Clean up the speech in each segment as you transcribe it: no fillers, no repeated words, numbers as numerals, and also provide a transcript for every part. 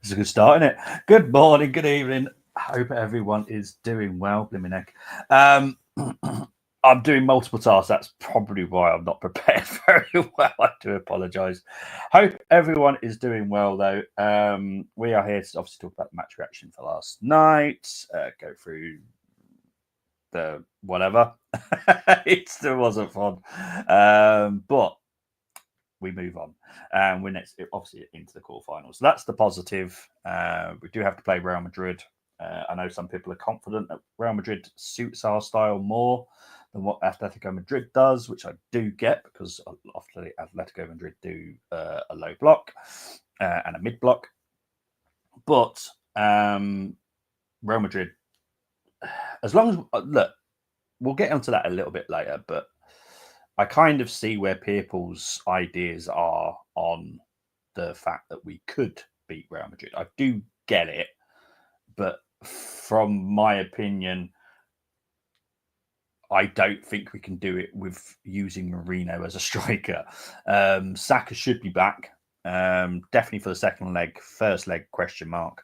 It's a good start, isn't it? Good morning, good evening. I hope everyone is doing well, Blimey neck. I'm doing multiple tasks. That's probably why I'm not prepared very well. I do apologise. Hope everyone is doing well, though. We are here to obviously talk about the match reaction for last night, go through the whatever. It still wasn't fun. But we move on. We're next, obviously, into the quarterfinals. So that's the positive. We do have to play Real Madrid. I know some people are confident that Real Madrid suits our style more than what Atletico Madrid does, which I do get because often Atletico Madrid do a low block and a mid block. But Real Madrid, as long as, look, we'll get onto that a little bit later, but I kind of see where people's ideas are on the fact that we could beat Real Madrid. I do get it, but from my opinion, I don't think we can do it with using Marino as a striker. Saka should be back, definitely for the second leg. First leg, question mark.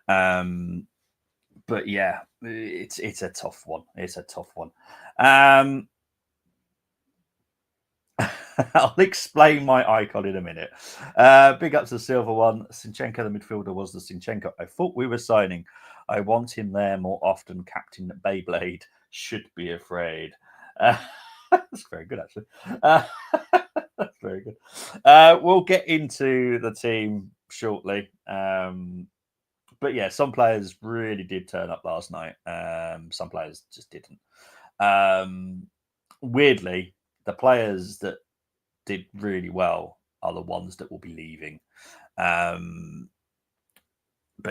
But yeah, it's a tough one. It's a tough one. I'll explain my icon in a minute. Big up to the silver one. Zinchenko, the midfielder, was the Zinchenko I thought we were signing. I want him there more often. Captain Beyblade should be afraid. That's very good, actually. That's very good. We'll get into the team shortly. But yeah, some players really did turn up last night. Some players just didn't. Weirdly, the players that did really well are the ones that will be leaving. But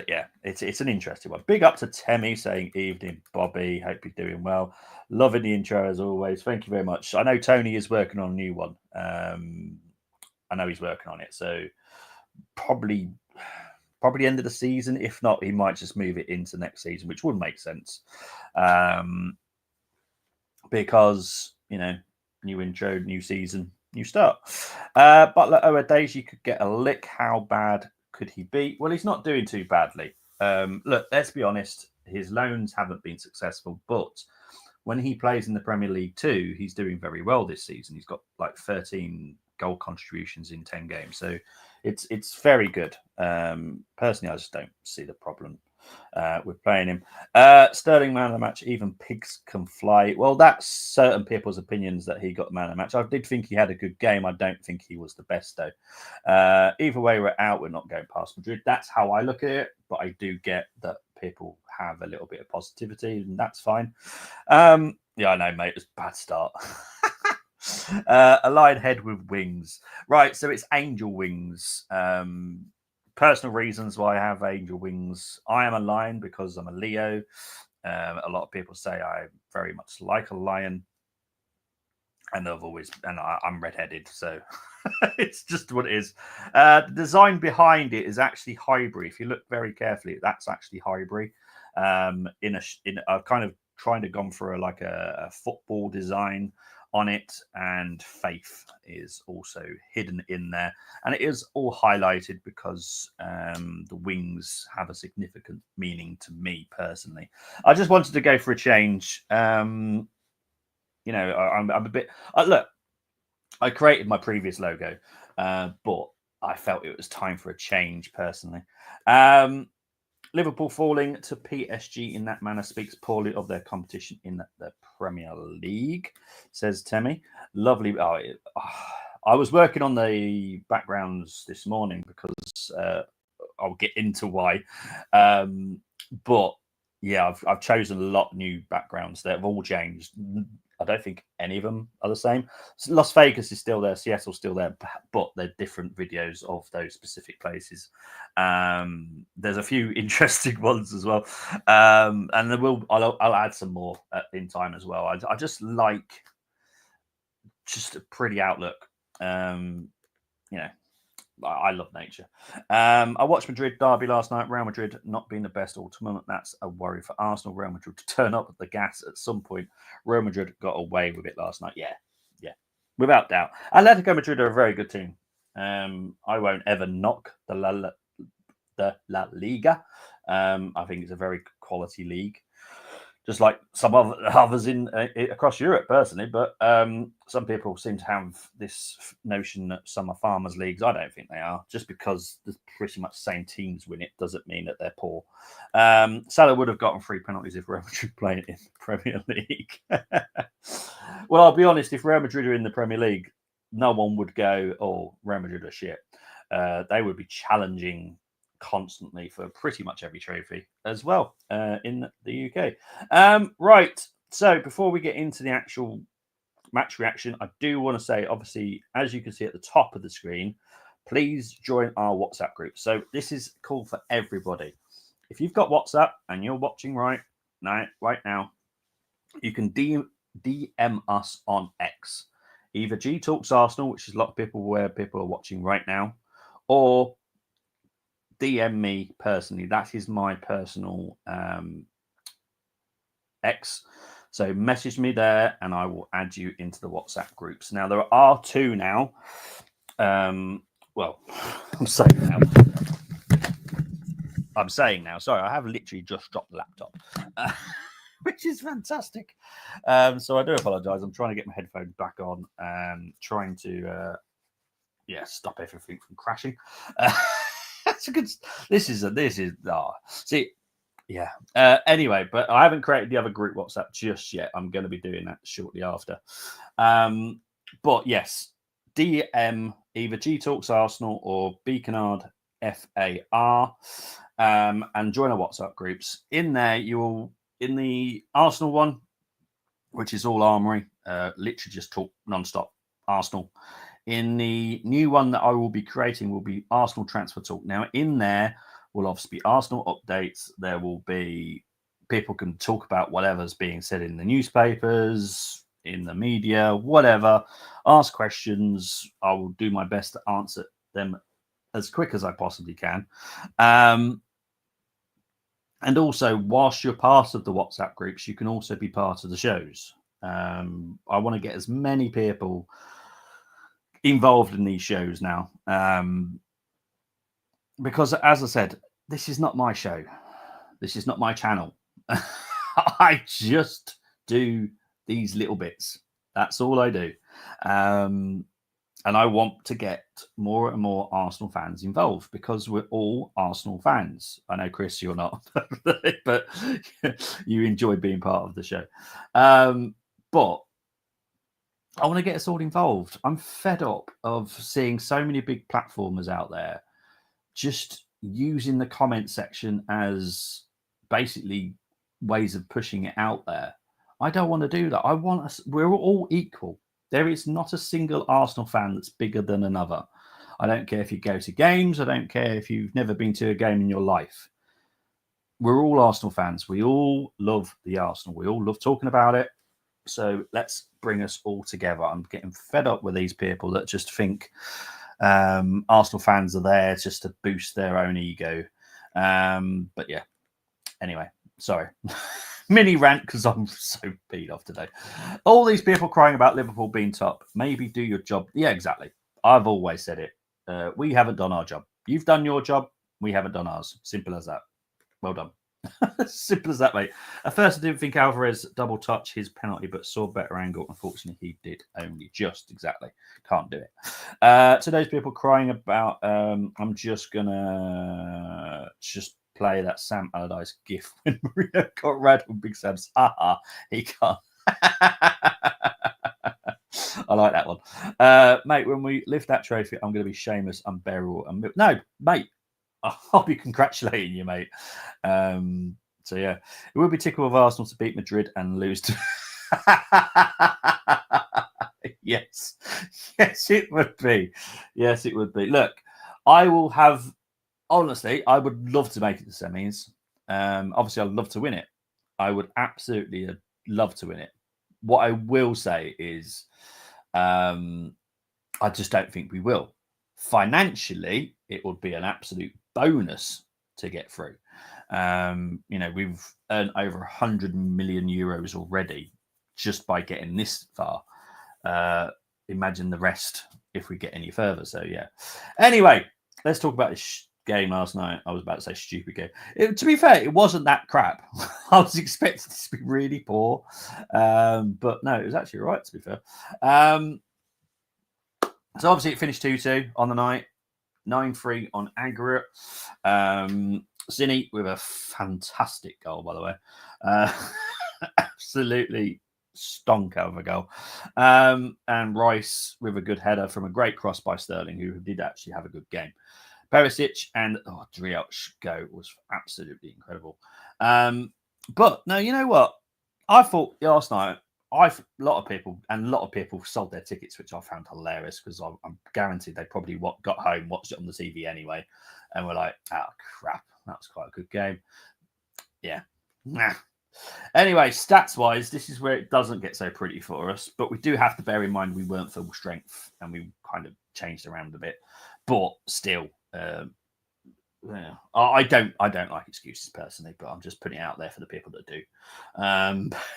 yeah, it's an interesting one. Big up to Temmie saying, "Evening, Bobby. Hope you're doing well. Loving the intro as always. Thank you very much. I know Tony is working on a new one. I know he's working on it, so probably end of the season. If not, he might just move it into next season, which would make sense. Because new intro, new season, new start. Butler Oadeji could get a lick. How bad could he be? Well, he's not doing too badly. Look, let's be honest. His loans haven't been successful, but when he plays in the Premier League too, he's doing very well this season. He's got like 13 goal contributions in 10 games, so it's very good. Personally, I just don't see the problem with playing him. Sterling man of the match. Even pigs can fly. Well, that's certain people's opinions that he got the man of the match. I did think he had a good game. I don't think he was the best though. Either way, we're out. We're not going past Madrid. That's how I look at it. But I do get that people have a little bit of positivity, and that's fine. Yeah, I know, mate. It's a bad start. A lion head with wings. Right, so it's angel wings. Personal reasons why I have angel wings. I am a lion because I'm a Leo. A lot of people say I very much like a lion, and I'm redheaded, so it's just what it is. The design behind it is actually Highbury. If you look very carefully, that's actually Highbury. I've kind of trying to gone for a football design on it, and faith is also hidden in there, and it is all highlighted because the wings have a significant meaning to me personally. I just wanted to go for a change. I'm a bit look, I created my previous logo, but I felt it was time for a change personally. Liverpool falling to PSG in that manner speaks poorly of their competition in the Premier League, says Temmie. Lovely. I was working on the backgrounds this morning because I'll get into why. But yeah, I've chosen a lot of new backgrounds that have all changed. I don't think any of them are the same. Las Vegas is still there, Seattle's still there, but they're different videos of those specific places. There's a few interesting ones as well, and I'll add some more in time as well. I just like just a pretty outlook. I love nature. I watched Madrid derby last night. Real Madrid not being the best all tournament. That's a worry for Arsenal. Real Madrid to turn up at the gas at some point. Real Madrid got away with it last night. Yeah, without doubt. Atletico Madrid are a very good team. I won't ever knock the the La Liga. I think it's a very quality league, just like some others in across Europe, personally. But some people seem to have this notion that some are farmers' leagues. I don't think they are. Just because there's pretty much the same teams win it doesn't mean that they're poor. Salah would have gotten 3 penalties if Real Madrid played in the Premier League. Well, I'll be honest. If Real Madrid are in the Premier League, no one would go, "Oh, Real Madrid are shit." They would be challenging constantly for pretty much every trophy as well in the UK. Right. So before we get into the actual match reaction, I do want to say, obviously, as you can see at the top of the screen, please join our WhatsApp group. So this is cool for everybody. If you've got WhatsApp and you're watching right now, you can DM us on X. Either G Talks Arsenal, which is a lot of people where people are watching right now, or DM me personally. That is my personal X. So message me there and I will add you into the WhatsApp groups. Now, there are 2 now. Well, I'm saying now. Sorry, I have literally just dropped the laptop, which is fantastic. So I do apologise. I'm trying to get my headphones back on and trying to stop everything from crashing. That's a good. Anyway, but I haven't created the other group WhatsApp just yet. I'm going to be doing that shortly after. But yes, DM either G Talks Arsenal or Beaconard FAR, and join our WhatsApp groups. In there, you will, in the Arsenal one, which is all Armory, literally just talk non-stop Arsenal. In the new one that I will be creating will be Arsenal Transfer Talk. Now, in there will obviously be Arsenal updates. There will be people can talk about whatever's being said in the newspapers, in the media, whatever. Ask questions. I will do my best to answer them as quick as I possibly can. And also, whilst you're part of the WhatsApp groups, you can also be part of the shows. I want to get as many people involved in these shows now, because, as I said, this is not my show. This is not my channel. I just do these little bits. That's all I do. And I want to get more and more Arsenal fans involved because we're all Arsenal fans. I know, Chris, you're not, but you enjoy being part of the show. But I want to get us all involved. I'm fed up of seeing so many big platformers out there just using the comment section as basically ways of pushing it out there. I don't want to do that. I want us. We're all equal. There is not a single Arsenal fan that's bigger than another. I don't care if you go to games. I don't care if you've never been to a game in your life. We're all Arsenal fans. We all love the Arsenal. We all love talking about it. So let's bring us all together. I'm getting fed up with these people that just think Arsenal fans are there just to boost their own ego. But yeah, anyway, sorry. Mini rant because I'm so beat off today. All these people crying about Liverpool being top. Maybe do your job. Yeah, exactly. I've always said it. We haven't done our job. You've done your job. We haven't done ours. Simple as that. Well done. Simple as that, mate. At first, I didn't think Alvarez double touch his penalty, but saw better angle. Unfortunately, he did only just exactly. Can't do it. Today's people crying about. I'm just gonna play that Sam Allardyce gif when Maria got red on Big Sam's. He can't. I like that one, mate. When we lift that trophy, I'm going to be Seamus, unbearable, and no, mate. I'll be congratulating you, mate. So yeah, it would be typical of Arsenal to beat Madrid and lose to. Yes, it would be. Yes, it would be. Look, I will have. Honestly, I would love to make it to semis. Obviously, I'd love to win it. I would absolutely love to win it. What I will say is, I just don't think we will. Financially, it would be an absolute bonus to get through. We've earned over 100 million euros already just by getting this far. Imagine the rest if we get any further. So yeah. Anyway, let's talk about this game last night. I was about to say stupid game. To be fair, it wasn't that crap. I was expecting it to be really poor. But no, it was actually right, to be fair. So obviously it finished 2-2 on the night. 9-3 on aggregate. Zinni with a fantastic goal, by the way. Absolutely stonker of a goal. And Rice with a good header from a great cross by Sterling, who did actually have a good game. Perisic and Driel's go was absolutely incredible. But no, you know what? I thought last night, a lot of people sold their tickets, which I found hilarious because I'm guaranteed they probably got home, watched it on the TV anyway, and were like, "Oh crap, that was quite a good game." Yeah, nah. Anyway, stats wise, this is where it doesn't get so pretty for us, but we do have to bear in mind we weren't full strength and we kind of changed around a bit, but still. Yeah, I don't like excuses personally, but I'm just putting it out there for the people that do.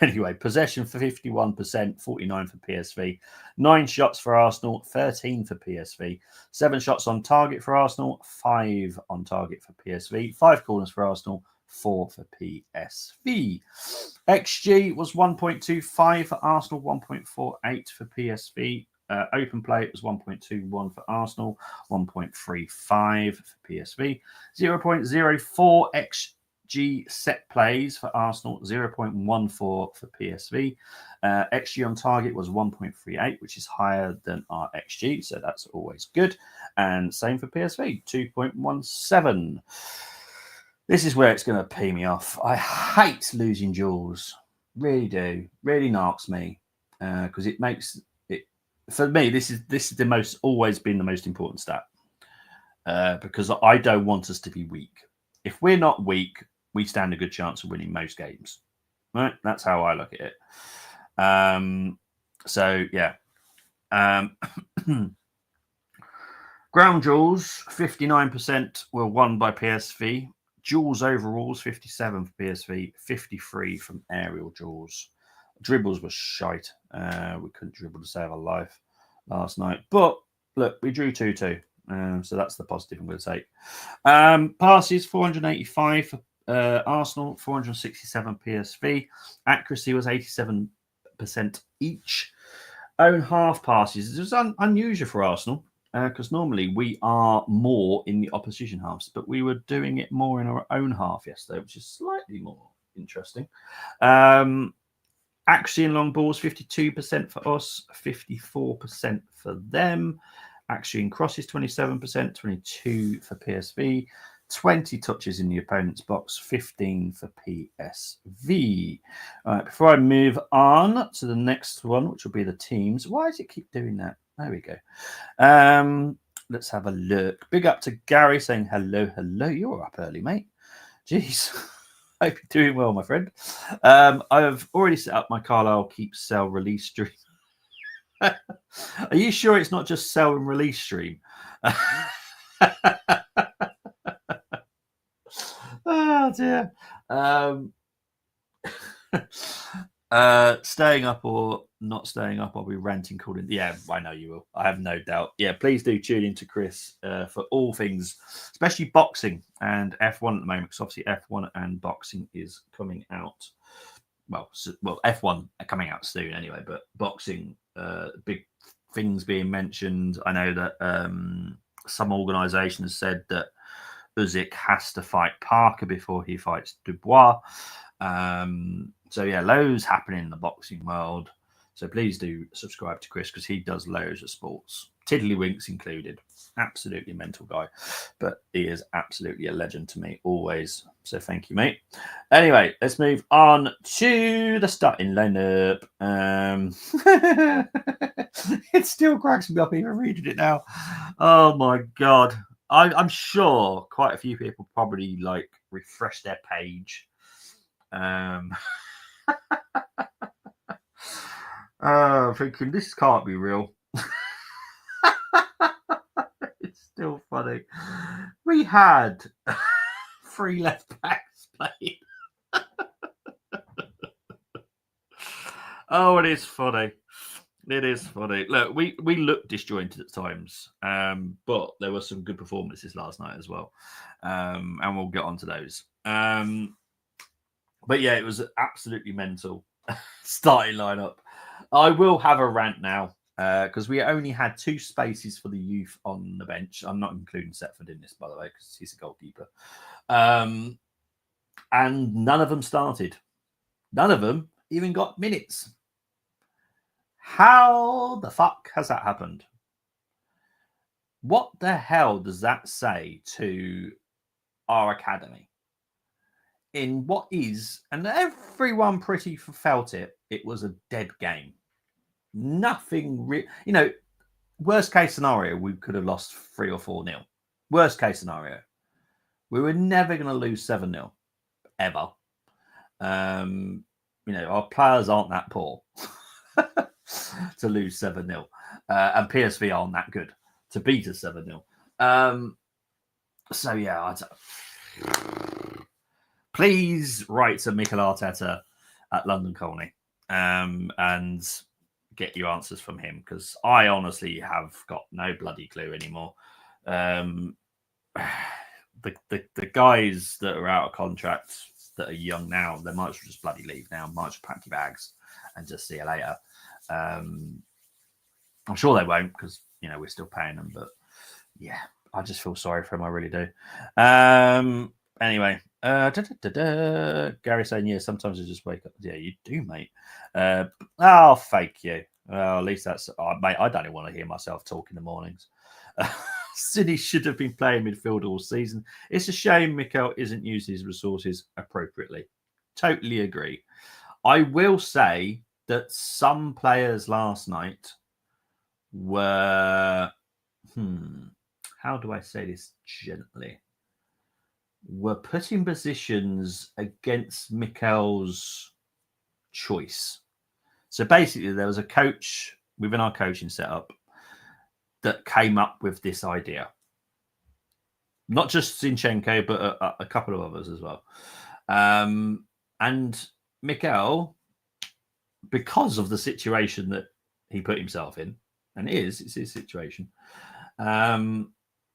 Anyway, possession for 51%, 49 for PSV, 9 shots for Arsenal, 13 for PSV, 7 shots on target for Arsenal, 5 on target for PSV, 5 corners for Arsenal, 4 for PSV. XG was 1.25 for Arsenal, 1.48 for PSV. Open play was 1.21 for Arsenal, 1.35 for PSV, 0.04 XG set plays for Arsenal, 0.14 for PSV. XG on target was 1.38, which is higher than our XG, so that's always good. And same for PSV, 2.17. This is where it's going to pee me off. I hate losing duels. Really do. Really knocks me because it makes... For me, this is always been the most important stat because I don't want us to be weak. If we're not weak, we stand a good chance of winning most games. Right? That's how I look at it. So yeah. Ground duels, 59% were won by PSV. Duels overalls, 57 for PSV, 53 from aerial duels. Dribbles were shite. We couldn't dribble to save our life last night. But look, we drew 2-2. So that's the positive I'm going to take. Passes, 485 for Arsenal, 467 PSV. Accuracy was 87% each. Own half passes. It was unusual for Arsenal because normally we are more in the opposition halves, but we were doing it more in our own half yesterday, which is slightly more interesting. Accuracy in long balls, 52% for us, 54% for them. Accuracy in crosses, 27%, 22 for PSV. 20 touches in the opponent's box, 15 for PSV. All right, before I move on to the next one, which will be the teams. Why does it keep doing that? There we go. Let's have a look. Big up to Gary saying hello. You're up early, mate. Jeez. Hope you're doing well, my friend. I've already set up my Carlisle keep, sell, release stream. Are you sure it's not just sell and release stream? Oh dear. Staying up or not staying up, I'll be ranting, calling. Yeah, I know you will. I have no doubt. Yeah, please do tune into Chris for all things, especially boxing and F1 at the moment, because obviously F1 and boxing is coming out. Well, F1 are coming out soon anyway, but boxing, big things being mentioned. I know that some organisation has said that Usyk has to fight Parker before he fights Dubois. So yeah, loads happening in the boxing world. So please do subscribe to Chris because he does loads of sports, tiddlywinks included. Absolutely mental guy, but he is absolutely a legend to me always. So thank you, mate. Anyway, let's move on to the starting lineup. It still cracks me up even reading it now. Oh my god. I'm sure quite a few people probably like refresh their page. Thinking this can't be real. It's still funny. We had 3 left backs playing. Oh, it is funny. It is funny. Look, we looked disjointed at times, but there were some good performances last night as well, and we'll get onto those. But yeah, it was absolutely mental starting lineup. I will have a rant now because we only had 2 spaces for the youth on the bench. I'm not including Setford in this, by the way, because he's a goalkeeper. And none of them started. None of them even got minutes. How the fuck has that happened? What the hell does that say to our academy? In what is, and everyone pretty felt it, it was a dead game. Nothing, worst case scenario, we could have lost 3 or 4-0. Worst case scenario. We were never going to lose 7-0, ever. Our players aren't that poor to lose 7-0. And PSV aren't that good to beat us 7-0. So, yeah, please write to Mikel Arteta at London Colney and get your answers from him, because I honestly have got no bloody clue anymore. The guys that are out of contract that are young now, they might as well just bloody leave now. Might as well pack your bags and just see you later. I'm sure they won't, because we're still paying them. But yeah, I just feel sorry for him. I really do. Anyway, Gary saying, yeah, sometimes I just wake up. Yeah, you do, mate. Oh, fake you. Well, at least that's, mate. I don't even want to hear myself talk in the mornings. City should have been playing midfield all season. It's a shame Mikel isn't using his resources appropriately. Totally agree. I will say that some players last night were, how do I say this gently? Were put in positions against Mikel's choice. So basically, there was a coach within our coaching setup that came up with this idea. Not just Zinchenko, but a couple of others as well. And Mikel, because of the situation that he put himself in, and it's his situation, went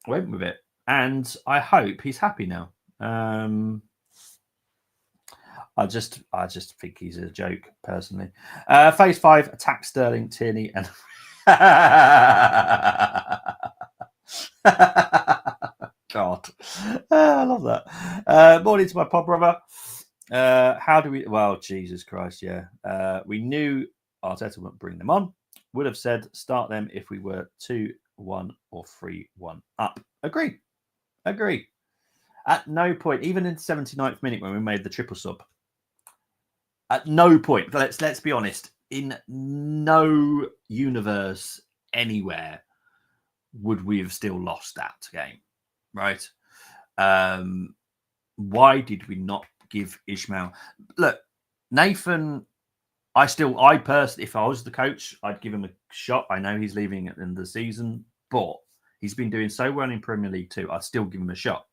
with it. And I hope he's happy now. I just think he's a joke, personally. Phase 5, attack Sterling, Tierney, and God, I love that. Morning to my pod brother. How do we? Well, Jesus Christ, yeah. We knew Arteta wouldn't bring them on. Would have said start them if we were 2-1 or 3-1 up. Agree. At no point, even in the 79th minute when we made the triple sub, at no point, let's be honest, in no universe anywhere would we have still lost that game, right? Why did we not give Ishmael? Look, Nathan, I personally, if I was the coach, I'd give him a shot. I know he's leaving at the end of the season, but he's been doing so well in Premier League too. I'd still give him a shot.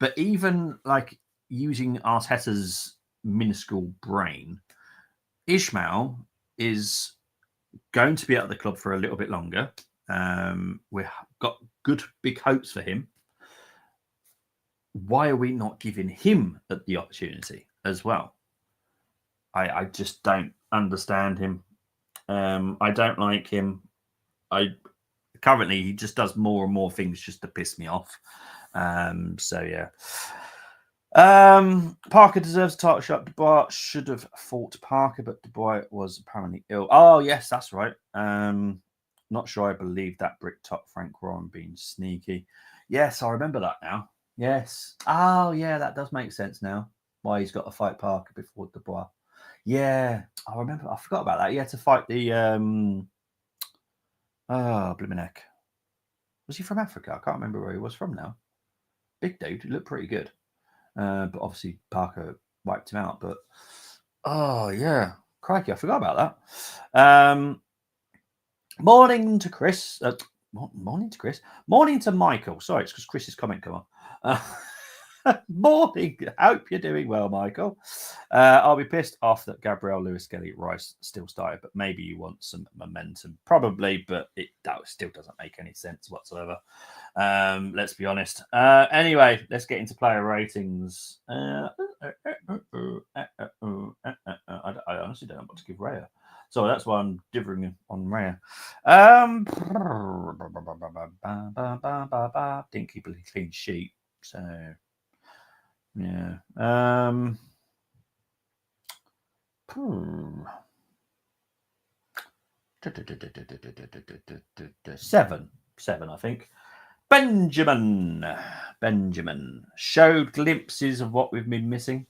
But even like using Arteta's minuscule brain, Ishmael is going to be at the club for a little bit longer. We've got good big hopes for him. Why are we not giving him the opportunity as well? I just don't understand him. I don't like him. Currently he just does more and more things just to piss me off. So yeah. Parker deserves a title shot. Dubois should have fought Parker, but Dubois was apparently ill. Oh yes, that's right. Not sure I believe that brick top Frank Warren being sneaky. Yes, I remember that now. Yes. Oh yeah, that does make sense now. Why he's got to fight Parker before Dubois. Yeah, I remember. I forgot about that. He had to fight the blimmin' heck. Was he from Africa? I can't remember where he was from now. Big dude. He looked pretty good. But obviously Parker wiped him out. But oh yeah, crikey, I forgot about that. Morning to Chris. Morning to Chris. Morning to Michael. Sorry, it's because Chris's comment come on. Morning. Hope you're doing well, Michael. I'll be pissed off that Gabriel Lewis Kelly Rice still started, but maybe you want some momentum. Probably, but that still doesn't make any sense whatsoever. Let's be honest. Anyway, let's get into player ratings. I honestly don't know what to give Raya. So that's why I'm differing on Raya. Didn't keep a clean sheet. So, yeah. 7, I think. Benjamin showed glimpses of what we've been missing,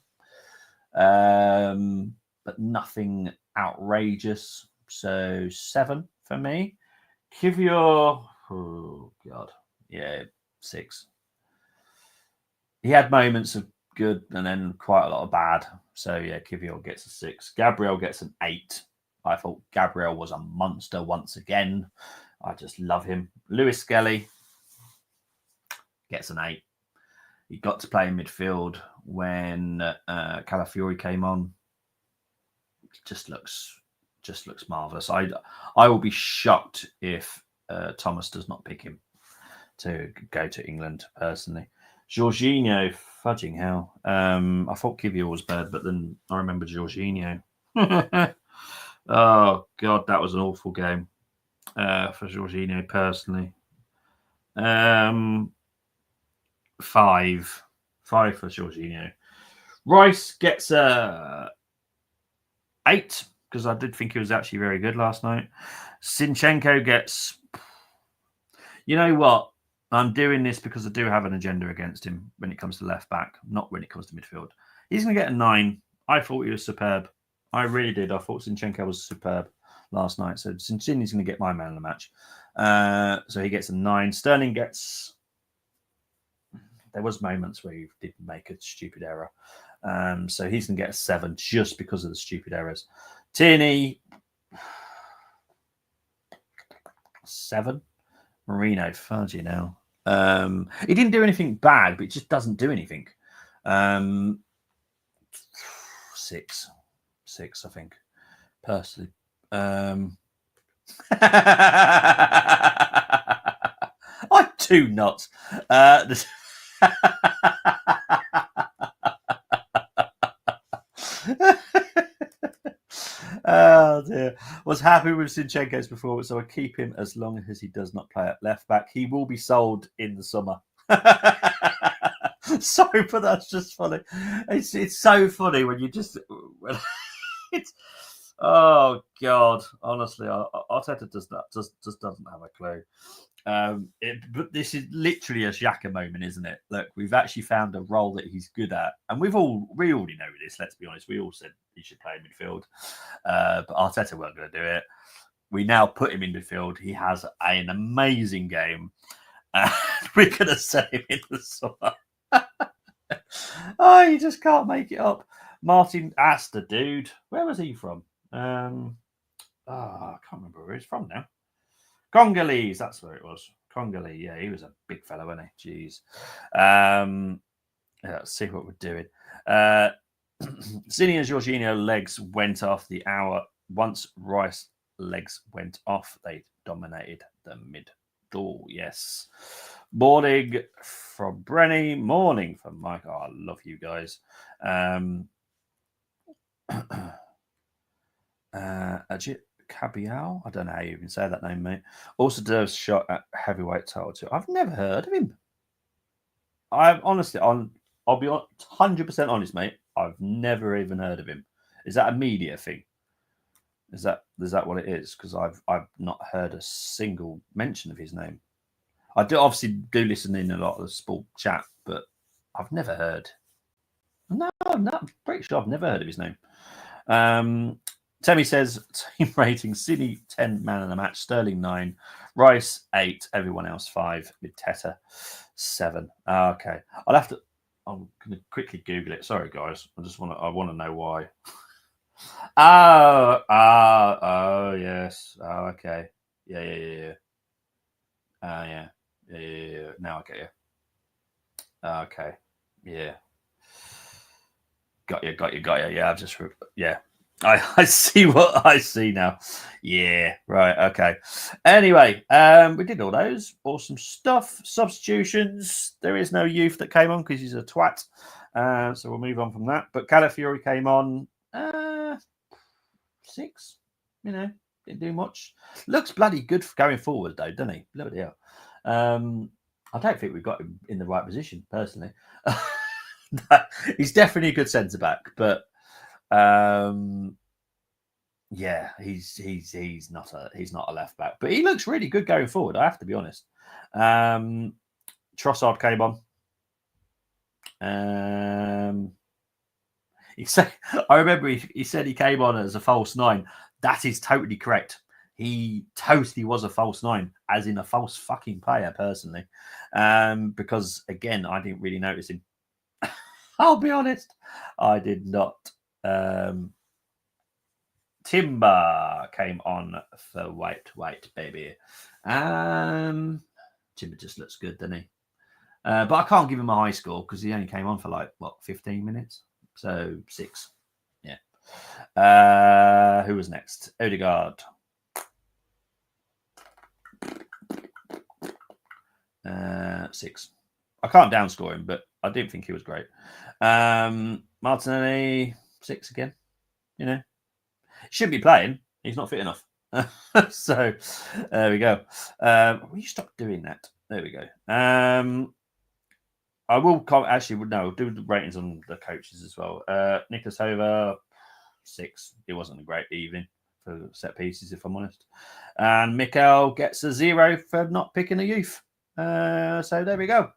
but nothing outrageous. So 7 for me. Kivior, oh god, yeah, 6. He had moments of good and then quite a lot of bad. So yeah, Kivior gets a 6. Gabriel gets an 8. I thought Gabriel was a monster once again. I just love him. Lewis Skelly gets an 8. He got to play in midfield when Calafiori came on. Just looks marvelous. I will be shocked if Thomas does not pick him to go to England personally. Jorginho, fudging hell. I thought Kivior was bad, but then I remember Jorginho. Oh god, that was an awful game for Jorginho personally. 5 for Jorginho. Rice gets a 8 because I did think he was actually very good last night. Zinchenko gets. You know what? I'm doing this because I do have an agenda against him when it comes to left back, not when it comes to midfield. He's going to get a 9. I thought he was superb. I really did. I thought Zinchenko was superb last night. So Zinchenko's going to get my man of the match. So he gets a 9. Sterling gets. There was moments where he did make a stupid error. So he's going to get a 7 just because of the stupid errors. Tierney, 7. Marino, fudge you now. He didn't do anything bad, but he just doesn't do anything. 6, I think, personally. I'm too nuts. Oh dear. Was happy with Zinchenko's performance, so I keep him as long as he does not play at left back. He will be sold in the summer. Sorry, but that's just funny. It's so funny when you just it's oh god. Honestly, Arteta just doesn't have a clue. But this is literally a Xhaka moment, isn't it? Look, we've actually found a role that he's good at, and we already know this. Let's be honest, we all said he should play in midfield, but Arteta weren't going to do it. We now put him in midfield. He has an amazing game, and we're going to sell him in the summer. Oh, you just can't make it up. Martin Astor, dude, where was he from? I can't remember where he's from now. Congolese, that's where it was. Congolese, yeah, he was a big fellow, wasn't he? Jeez. Let's see what we're doing. Zinni and Jorginho legs went off the hour. Once Rice legs went off, they dominated the mid door. Yes. Morning from Brenny. Morning from Mike. Oh, I love you guys. Cabial, I don't know how you even say that name, mate. Also deserves a shot at heavyweight title too. I've never heard of him. I've honestly, I'll be 100% honest, mate. I've never even heard of him. Is that a media thing? Is that what it is? Because I've not heard a single mention of his name. I do obviously listen in a lot of the sport chat, but I've never heard. No, I'm pretty sure I've never heard of his name. Temi says team rating: City 10, man of the match, Sterling 9, Rice 8, everyone else 5, with Teta 7. Okay, I'm going to quickly Google it. Sorry, guys, I want to know why. Oh, yes. Oh, okay. Yeah. Yeah. Now I get you. Okay. Yeah. Got you. Yeah, I've just I see what I see now. Yeah, right, okay. Anyway, we did all those awesome stuff. Substitutions. There is no youth that came on because he's a twat. So we'll move on from that. But Calafiori came on 6. Didn't do much. Looks bloody good for going forward though, doesn't he? Bloody hell. I don't think we've got him in the right position personally. He's definitely a good centre back, but yeah, he's not a left back, but he looks really good going forward. I have to be honest. Trossard came on. He said, I remember he said he came on as a false 9. That is totally correct. He totally was a false 9, as in a false fucking player, personally. Because again, I didn't really notice him. I'll be honest, I did not. Timber came on for white, baby. Timber just looks good, doesn't he? But I can't give him a high score because he only came on for 15 minutes. So 6. Yeah. Who was next? Odegaard. 6. I can't downscore him, but I didn't think he was great. Martinelli, 6 again. Shouldn't be playing. He's not fit enough. So there we go. Will you stop doing that? There we go. I will actually no do the ratings on the coaches as well. Nicholas Hover, 6. It wasn't a great evening for set pieces, if I'm honest. And Mikel gets a 0 for not picking a youth. So there we go.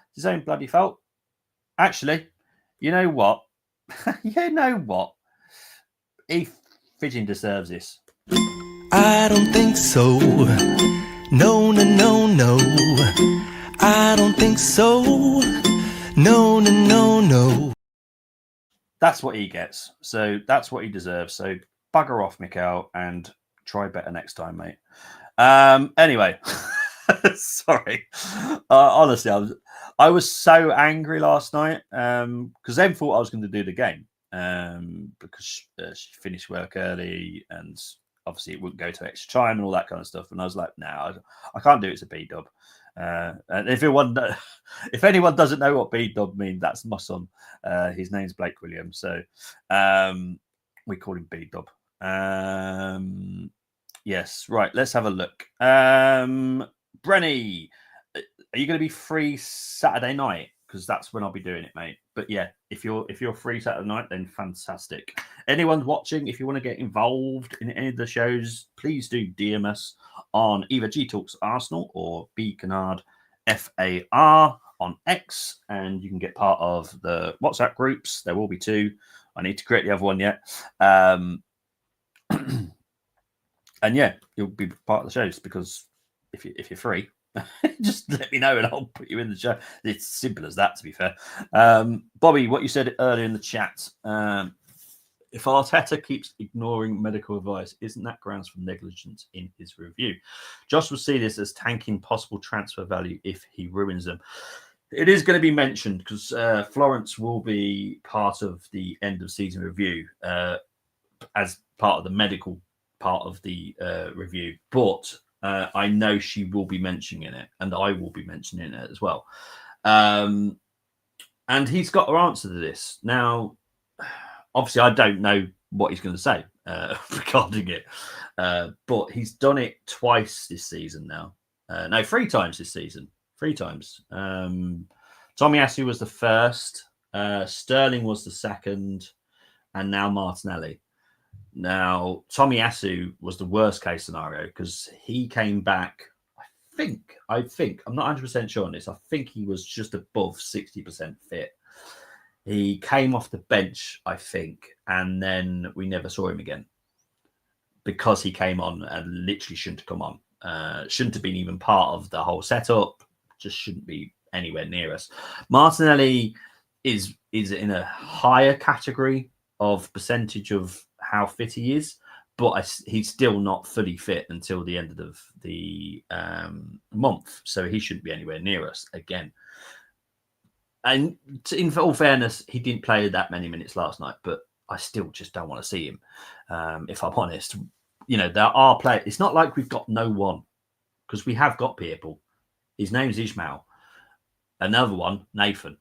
It's his own bloody fault. Actually, you know what? Fidgin deserves this. I don't think so. No. I don't think so. No. That's what he gets. So that's what he deserves. So bugger off, Mikel, and try better next time, mate. Anyway, sorry. Honestly, I was so angry last night because Em thought I was going to do the game because she finished work early and obviously it wouldn't go to extra time and all that kind of stuff. And I was like, no, I can't do it. It's a B-dub. And if anyone doesn't know what B-dub means, that's my son. His name's Blake Williams. So we call him B-dub. Yes, right. Let's have a look. Brenny, are you going to be free Saturday night? Because that's when I'll be doing it, mate. But yeah, if you're free Saturday night, then fantastic. Anyone watching, if you want to get involved in any of the shows, please do DM us on either G Talks Arsenal or B Canard FAR on X, and you can get part of the WhatsApp groups. There will be 2. I need to create the other one yet. And yeah, you'll be part of the shows because if you're free, just let me know and I'll put you in the show. It's simple as that, to be fair. Bobby, what you said earlier in the chat, if Arteta keeps ignoring medical advice, isn't that grounds for negligence in his review? Josh will see this as tanking possible transfer value if he ruins them. It is going to be mentioned because Florence will be part of the end of season review as part of the medical part of the review, but I know she will be mentioning it, and I will be mentioning it as well. And he's got her answer to this. Now, obviously, I don't know what he's going to say regarding it, but he's done it twice this season now. No, 3 times this season. 3 times. Tomiyasu was the first, Sterling was the second, and now Martinelli. Now, Tomiyasu was the worst case scenario because he came back, I think, I'm not 100% sure on this. I think he was just above 60% fit. He came off the bench, I think, and then we never saw him again because he came on and literally shouldn't have come on. Shouldn't have been even part of the whole setup. Just shouldn't be anywhere near us. Martinelli is in a higher category of percentage of how fit he is, but he's still not fully fit until the end of the month, so he shouldn't be anywhere near us again. And in all fairness, he didn't play that many minutes last night, but I still just don't want to see him. If I'm honest, there are players. It's not like we've got no one, because we have got people. His name's Ishmael. Another one, Nathan.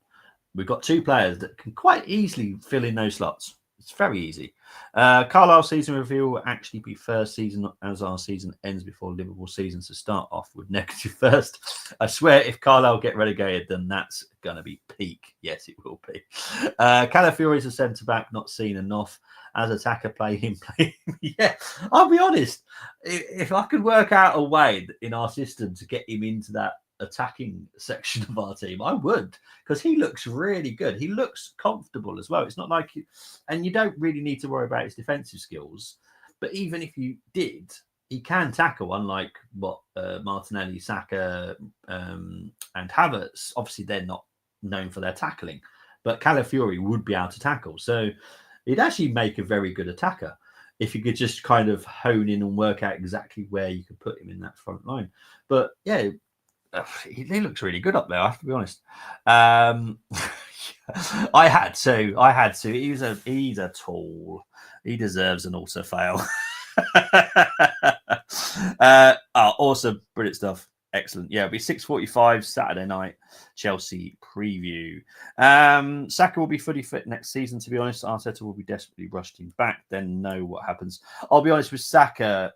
We've got 2 players that can quite easily fill in those slots. It's very easy. Carlisle's season review will actually be first season as our season ends before Liverpool season, to start off with negative first. I swear if Carlisle get relegated, then that's going to be peak. Yes, it will be. Calafiori is a centre-back, not seen enough. As attacker, play him. Yeah, I'll be honest. If I could work out a way in our system to get him into that attacking section of our team, I would, because he looks really good. He looks comfortable as well. It's not like and you don't really need to worry about his defensive skills, but even if you did, he can tackle, unlike what Martinelli, Saka, and Havertz. Obviously they're not known for their tackling, but Calafiori would be able to tackle, so he'd actually make a very good attacker if you could just kind of hone in and work out exactly where you could put him in that front line. But yeah, he looks really good up there, I have to be honest. I had to. He's a tool. He deserves an also fail. Awesome, brilliant stuff. Excellent. Yeah, it'll be 6:45 Saturday night Chelsea preview. Saka will be fully fit next season, to be honest. Arteta will be desperately rushed him back, then know what happens. I'll be honest with Saka,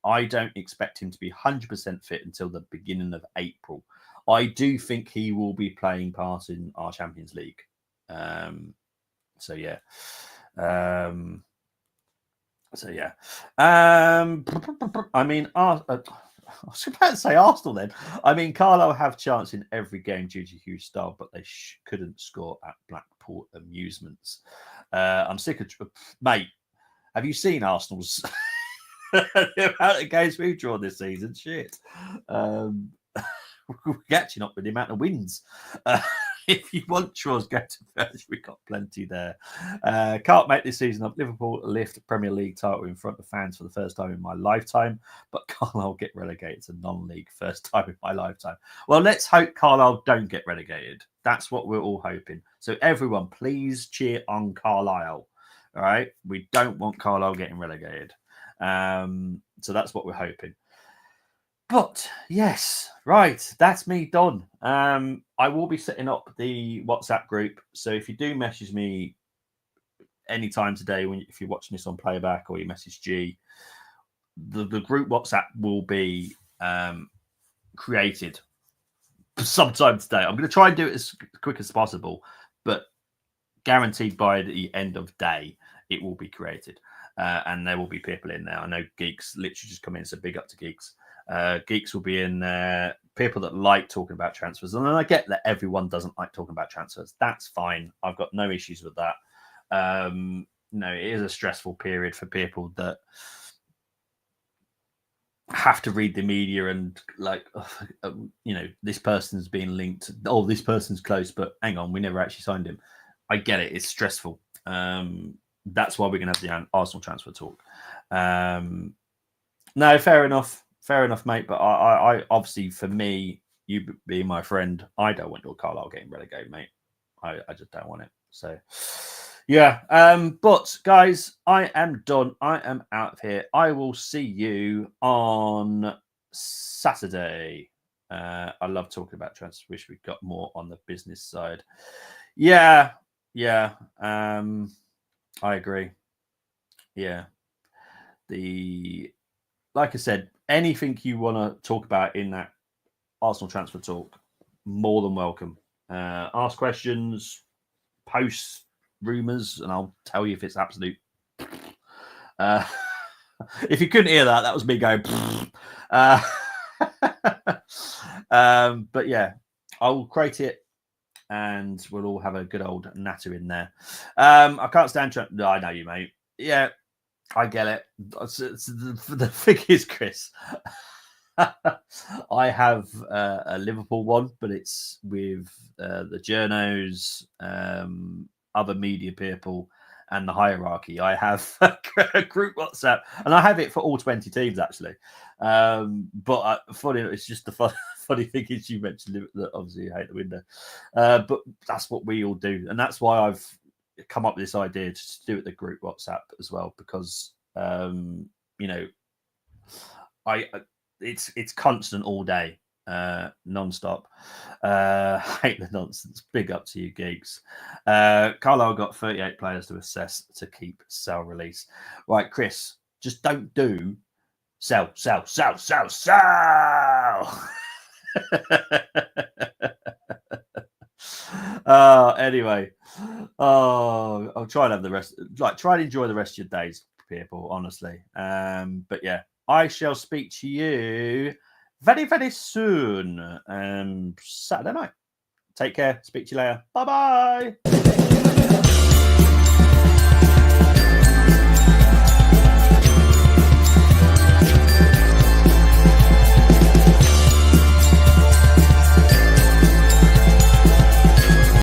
I don't expect him to be 100% fit until the beginning of April. I do think he will be playing part in our Champions League. So yeah. I mean, I was about to say Arsenal then. I mean, Carlisle have chance in every game due to huge style, but they couldn't score at Blackpool Amusements. I'm sick of... Mate, have you seen Arsenal's... the amount of games we've drawn this season? Shit. We're catching up with the amount of wins. If you want draws, go to first. We've got plenty there. Can't make this season up. Liverpool lift Premier League title in front of fans for the first time in my lifetime, but Carlisle get relegated to non-league first time in my lifetime. Well, let's hope Carlisle don't get relegated. That's what we're all hoping. So everyone, please cheer on Carlisle. All right? We don't want Carlisle getting relegated. So that's what we're hoping. But yes, right, that's me done. I will be setting up the WhatsApp group. So if you do message me anytime today, if you're watching this on playback or you message G, the group WhatsApp will be created sometime today. I'm going to try and do it as quick as possible, but guaranteed by the end of day, it will be created. And there will be people in there. I know Geeks literally just come in, so big up to Geeks. Geeks will be in there. People that like talking about transfers, and I get that everyone doesn't like talking about transfers. That's fine. I've got no issues with that. It is a stressful period for people that have to read the media and this person's being linked. Oh, this person's close, but hang on, we never actually signed him. I get it. It's stressful. That's why we're going to have the Arsenal transfer talk. No, fair enough. Fair enough, mate. But I obviously, for me, you being my friend, I don't want your Carlisle getting relegated, mate. I just don't want it. So, yeah. But, guys, I am done. I am out of here. I will see you on Saturday. I love talking about transfers. Wish we got more on the business side. Yeah. I agree. Yeah. Like I said, anything you want to talk about in that Arsenal transfer talk, more than welcome. Ask questions, post rumours, and I'll tell you if it's absolute. If you couldn't hear that, that was me going. But yeah, I will create it, and we'll all have a good old natter in there. I can't stand. No, I know you, mate. Yeah. I get it. The thing is, Chris, I have a Liverpool one, but it's with the journos, other media people, and the hierarchy. I have a group WhatsApp, and I have it for all 20 teams, actually. But funny, it's just the funny thing is you mentioned that obviously you hate the window, but that's what we all do, and that's why I've come up with this idea to do it the group WhatsApp as well, because you know, it's constant all day, non-stop. Hate the nonsense. Big up to you, geeks. Carlisle got 38 players to assess to keep, sell, release. Right, Chris, just don't do sell. Anyway, I'll try and have the rest. Like, try and enjoy the rest of your days, people. Honestly, but yeah, I shall speak to you very, very soon. Saturday night. Take care. Speak to you later. Bye bye.